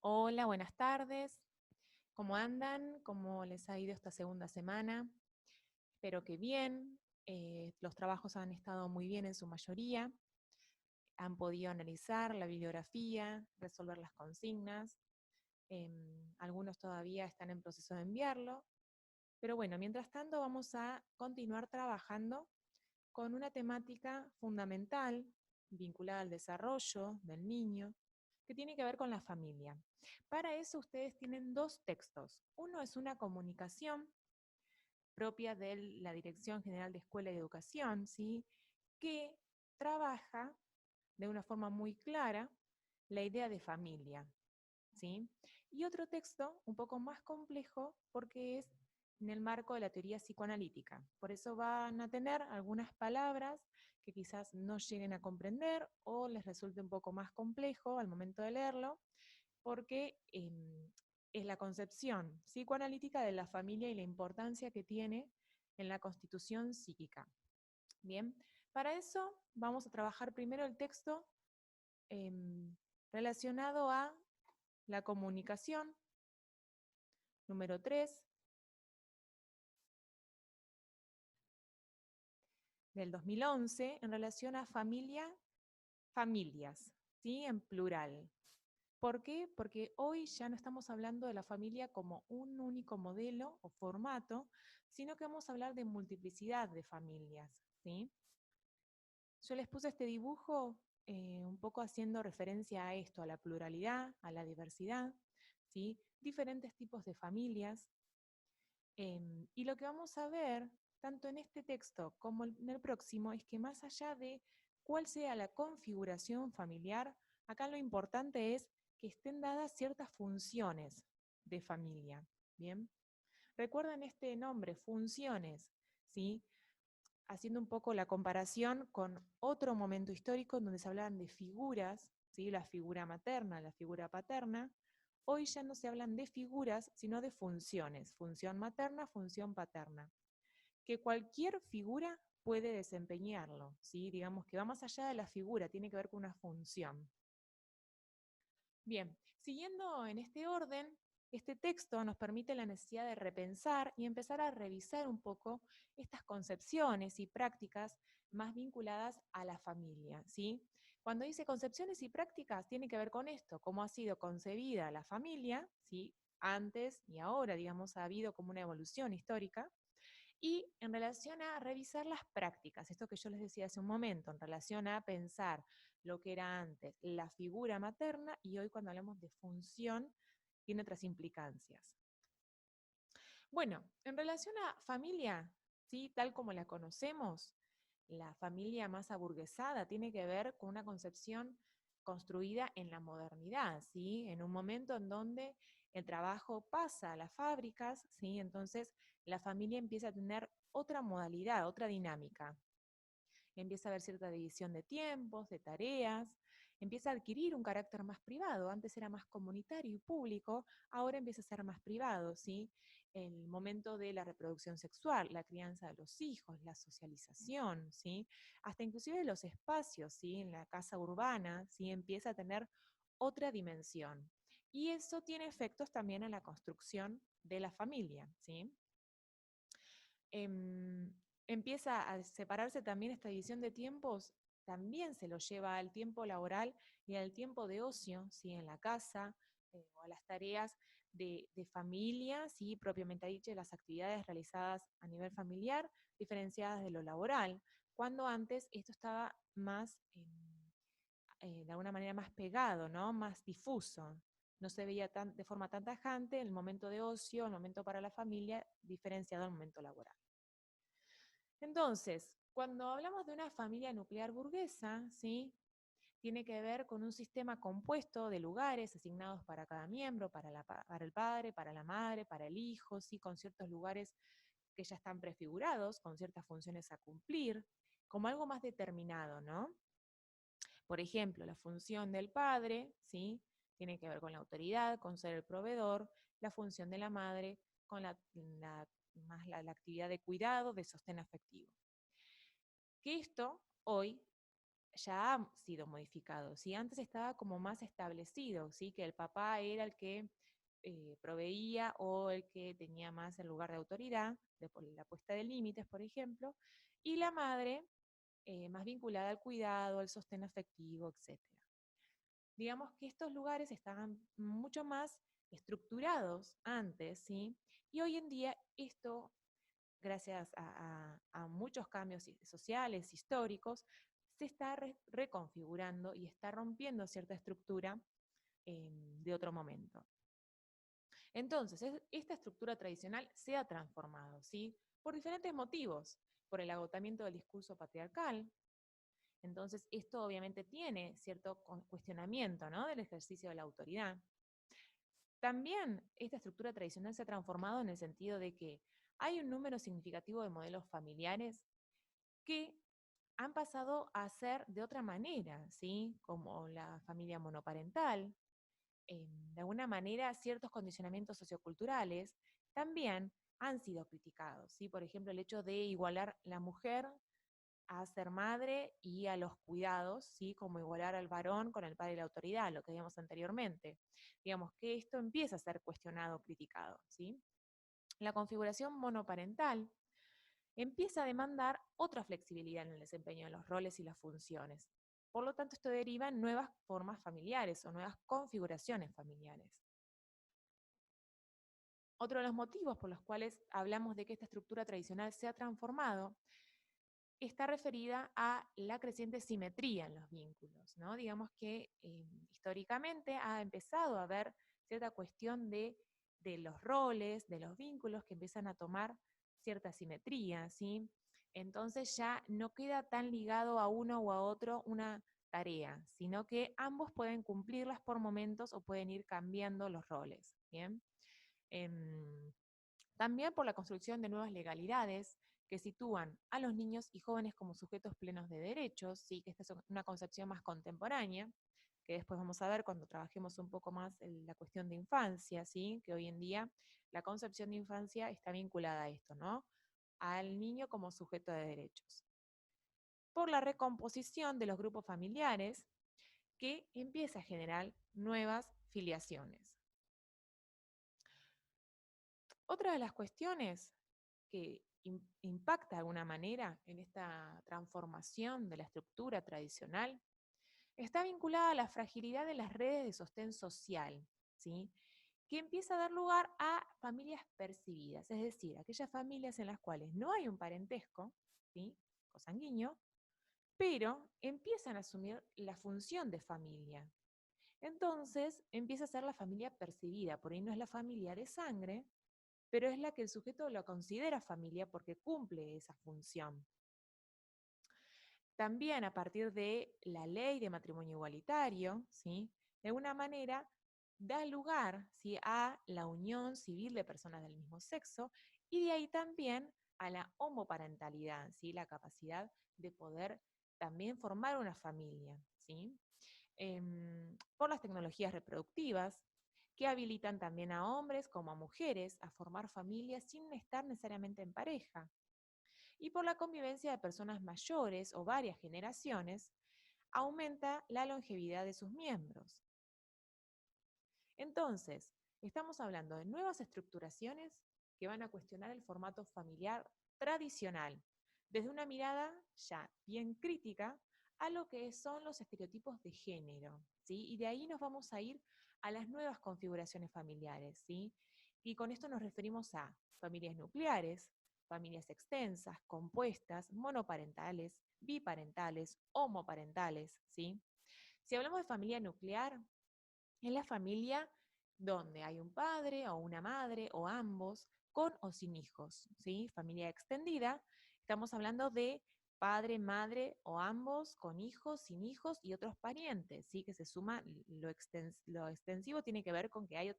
Hola, buenas tardes. ¿Cómo andan? ¿Cómo les ha ido esta segunda semana? Espero que bien. Los trabajos han estado muy bien en su mayoría. Han podido analizar la bibliografía, resolver las consignas. Algunos todavía están en proceso de enviarlo. Pero bueno, mientras tanto vamos a continuar trabajando con una temática fundamental vinculada al desarrollo del niño, que tiene que ver con la familia. Para eso ustedes tienen dos textos. Uno es una comunicación propia de la Dirección General de Escuela y Educación, ¿sí? Que trabaja de una forma muy clara la idea de familia, ¿sí? Y otro texto un poco más complejo porque es en el marco de la teoría psicoanalítica. Por eso van a tener algunas palabras que quizás no lleguen a comprender o les resulte un poco más complejo al momento de leerlo, porque es la concepción psicoanalítica de la familia y la importancia que tiene en la constitución psíquica. Bien, para eso vamos a trabajar primero el texto eh, relacionado a la comunicación, número 3 del 2011, en relación a familias, ¿sí? En plural. ¿Por qué? Porque hoy ya no estamos hablando de la familia como un único modelo o formato, sino que vamos a hablar de multiplicidad de familias, ¿sí? Yo les puse este dibujo un poco haciendo referencia a esto, a la pluralidad, a la diversidad, ¿sí? Diferentes tipos de familias. Y lo que vamos a ver, tanto en este texto como en el próximo, es que más allá de cuál sea la configuración familiar, acá lo importante es que estén dadas ciertas funciones de familia. ¿Bien? Recuerden este nombre, funciones, ¿sí? Haciendo un poco la comparación con otro momento histórico en donde se hablaban de figuras, ¿sí? La figura materna, la figura paterna. Hoy ya no se hablan de figuras, sino de funciones, función materna, función paterna, que cualquier figura puede desempeñarlo, ¿sí? Digamos que va más allá de la figura, tiene que ver con una función. Bien, siguiendo en este orden, este texto nos permite la necesidad de repensar y empezar a revisar un poco estas concepciones y prácticas más vinculadas a la familia, ¿sí? Cuando dice concepciones y prácticas, tiene que ver con esto, cómo ha sido concebida la familia, ¿sí? Antes y ahora, digamos, ha habido como una evolución histórica, y en relación a revisar las prácticas, esto que yo les decía hace un momento, en relación a pensar lo que era antes la figura materna y hoy cuando hablamos de función tiene otras implicancias. Bueno, en relación a familia, ¿sí? Tal como la conocemos, la familia más aburguesada tiene que ver con una concepción construida en la modernidad, ¿sí? En un momento en donde el trabajo pasa a las fábricas, ¿sí? Entonces la familia empieza a tener otra modalidad, otra dinámica. Empieza a haber cierta división de tiempos, de tareas, empieza a adquirir un carácter más privado. Antes era más comunitario y público, ahora empieza a ser más privado, ¿sí? El momento de la reproducción sexual, la crianza de los hijos, la socialización, ¿sí? Hasta inclusive los espacios, ¿sí? En la casa urbana, ¿sí? Empieza a tener otra dimensión. Y eso tiene efectos también en la construcción de la familia, ¿sí? em, Empieza a separarse también esta división de tiempos, también se lo lleva al tiempo laboral y al tiempo de ocio, ¿sí? En la casa, o a las tareas de familia, ¿sí? Propiamente dicho, las actividades realizadas a nivel familiar, diferenciadas de lo laboral, cuando antes esto estaba más, de alguna manera más pegado, ¿no? Más difuso. No se veía de forma tan tajante el momento de ocio, el momento para la familia, diferenciado del momento laboral. Entonces, cuando hablamos de una familia nuclear burguesa, ¿sí? Tiene que ver con un sistema compuesto de lugares asignados para cada miembro, para el padre, para la madre, para el hijo, ¿sí? Con ciertos lugares que ya están prefigurados, con ciertas funciones a cumplir, como algo más determinado, ¿no? Por ejemplo, la función del padre, ¿sí? Tiene que ver con la autoridad, con ser el proveedor, la función de la madre con la actividad de cuidado, de sostén afectivo. Que esto hoy ya ha sido modificado, ¿sí? Antes estaba como más establecido, ¿sí? Que el papá era el que proveía o el que tenía más el lugar de autoridad, de por la puesta de límites, por ejemplo, y la madre más vinculada al cuidado, al sostén afectivo, etcétera. Digamos que estos lugares estaban mucho más estructurados antes, ¿sí? Y hoy en día esto, gracias a muchos cambios sociales, históricos, se está reconfigurando y está rompiendo cierta estructura de otro momento. Entonces, esta estructura tradicional se ha transformado, ¿sí? Por diferentes motivos, por el agotamiento del discurso patriarcal. Entonces, esto obviamente tiene cierto cuestionamiento, ¿no? Del ejercicio de la autoridad. También esta estructura tradicional se ha transformado en el sentido de que hay un número significativo de modelos familiares que han pasado a ser de otra manera, ¿sí? Como la familia monoparental. De alguna manera, ciertos condicionamientos socioculturales también han sido criticados, ¿sí? Por ejemplo, el hecho de igualar la mujer a ser madre y a los cuidados, ¿sí? Como igualar al varón con el padre y la autoridad, lo que vimos anteriormente. Digamos que esto empieza a ser cuestionado, criticado, ¿sí? La configuración monoparental empieza a demandar otra flexibilidad en el desempeño de los roles y las funciones. Por lo tanto, esto deriva en nuevas formas familiares o nuevas configuraciones familiares. Otro de los motivos por los cuales hablamos de que esta estructura tradicional se ha transformado está referida a la creciente simetría en los vínculos, ¿no? Digamos que históricamente ha empezado a haber cierta cuestión de los roles, de los vínculos que empiezan a tomar cierta simetría, ¿sí? Entonces ya no queda tan ligado a uno o a otro una tarea, sino que ambos pueden cumplirlas por momentos o pueden ir cambiando los roles, ¿bien? Em, También por la construcción de nuevas legalidades que sitúan a los niños y jóvenes como sujetos plenos de derechos, ¿sí? Que esta es una concepción más contemporánea, que después vamos a ver cuando trabajemos un poco más en la cuestión de infancia, ¿sí? Que hoy en día la concepción de infancia está vinculada a esto, ¿no? Al niño como sujeto de derechos. Por la recomposición de los grupos familiares, que empieza a generar nuevas filiaciones. Otra de las cuestiones que impacta de alguna manera en esta transformación de la estructura tradicional está vinculada a la fragilidad de las redes de sostén social, ¿sí? Que empieza a dar lugar a familias percibidas, es decir, aquellas familias en las cuales no hay un parentesco, ¿sí? Cosanguíneo, pero empiezan a asumir la función de familia. Entonces empieza a ser la familia percibida, por ahí no es la familia de sangre, pero es la que el sujeto lo considera familia porque cumple esa función. También a partir de la ley de matrimonio igualitario, ¿sí? De alguna manera da lugar, ¿sí? A la unión civil de personas del mismo sexo y de ahí también a la homoparentalidad, ¿sí? La capacidad de poder también formar una familia, ¿sí? Por las tecnologías reproductivas, que habilitan también a hombres como a mujeres a formar familias sin estar necesariamente en pareja. Y por la convivencia de personas mayores o varias generaciones, aumenta la longevidad de sus miembros. Entonces, estamos hablando de nuevas estructuraciones que van a cuestionar el formato familiar tradicional, desde una mirada ya bien crítica a lo que son los estereotipos de género, ¿sí? Y de ahí nos vamos a ir a las nuevas configuraciones familiares, ¿sí? Y con esto nos referimos a familias nucleares, familias extensas, compuestas, monoparentales, biparentales, homoparentales, ¿sí? Si hablamos de familia nuclear, es la familia donde hay un padre o una madre o ambos, con o sin hijos, ¿sí? Familia extendida, estamos hablando de padre, madre o ambos, con hijos, sin hijos y otros parientes, ¿sí? Que se suma, lo extensivo tiene que ver con que hay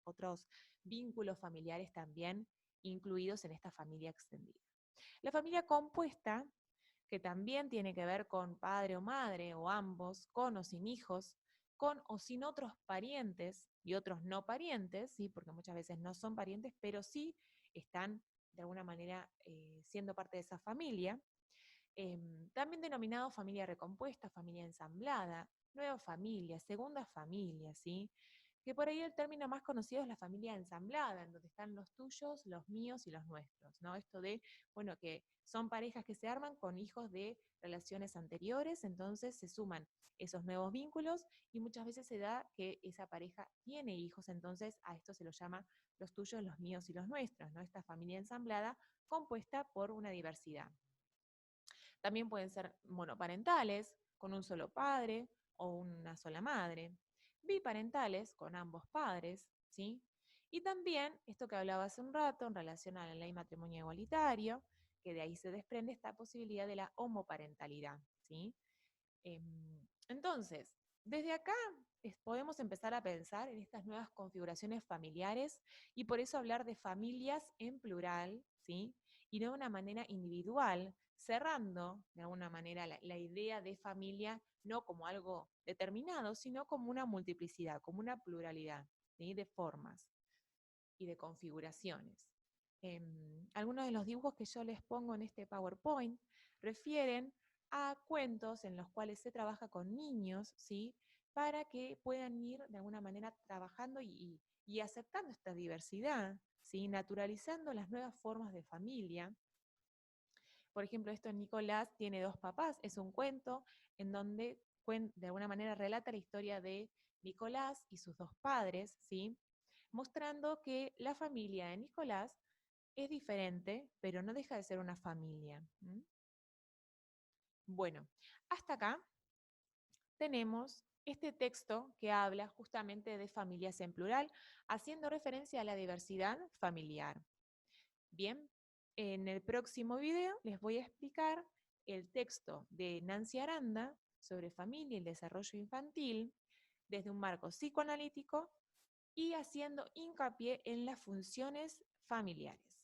otros vínculos familiares también incluidos en esta familia extendida. La familia compuesta, que también tiene que ver con padre o madre o ambos, con o sin hijos, con o sin otros parientes y otros no parientes, ¿sí? Porque muchas veces no son parientes, pero sí están de alguna manera siendo parte de esa familia. También denominado familia recompuesta, familia ensamblada, nueva familia, segunda familia, ¿sí? Que por ahí el término más conocido es la familia ensamblada, en donde están los tuyos, los míos y los nuestros, ¿no? Esto de, bueno, que son parejas que se arman con hijos de relaciones anteriores, entonces se suman esos nuevos vínculos y muchas veces se da que esa pareja tiene hijos, entonces a esto se lo llama los tuyos, los míos y los nuestros, ¿no? Esta familia ensamblada compuesta por una diversidad. También pueden ser monoparentales, con un solo padre o una sola madre, biparentales, con ambos padres, ¿sí? Y también, esto que hablaba hace un rato en relación a la ley matrimonio igualitario, que de ahí se desprende esta posibilidad de la homoparentalidad, ¿sí? Entonces, desde acá podemos empezar a pensar en estas nuevas configuraciones familiares y por eso hablar de familias en plural, ¿sí? Y no de una manera individual, cerrando de alguna manera la idea de familia no como algo determinado, sino como una multiplicidad, como una pluralidad, ¿sí? De formas y de configuraciones. Algunos de los dibujos que yo les pongo en este PowerPoint refieren a cuentos en los cuales se trabaja con niños, ¿sí? Para que puedan ir de alguna manera trabajando y aceptando esta diversidad, ¿sí? Naturalizando las nuevas formas de familia. Por ejemplo, esto en Nicolás tiene dos papás, es un cuento en donde de alguna manera relata la historia de Nicolás y sus dos padres, ¿sí? Mostrando que la familia de Nicolás es diferente, pero no deja de ser una familia. Bueno, hasta acá tenemos este texto que habla justamente de familias en plural, haciendo referencia a la diversidad familiar. Bien, en el próximo video les voy a explicar el texto de Nancy Aranda sobre familia y el desarrollo infantil desde un marco psicoanalítico y haciendo hincapié en las funciones familiares.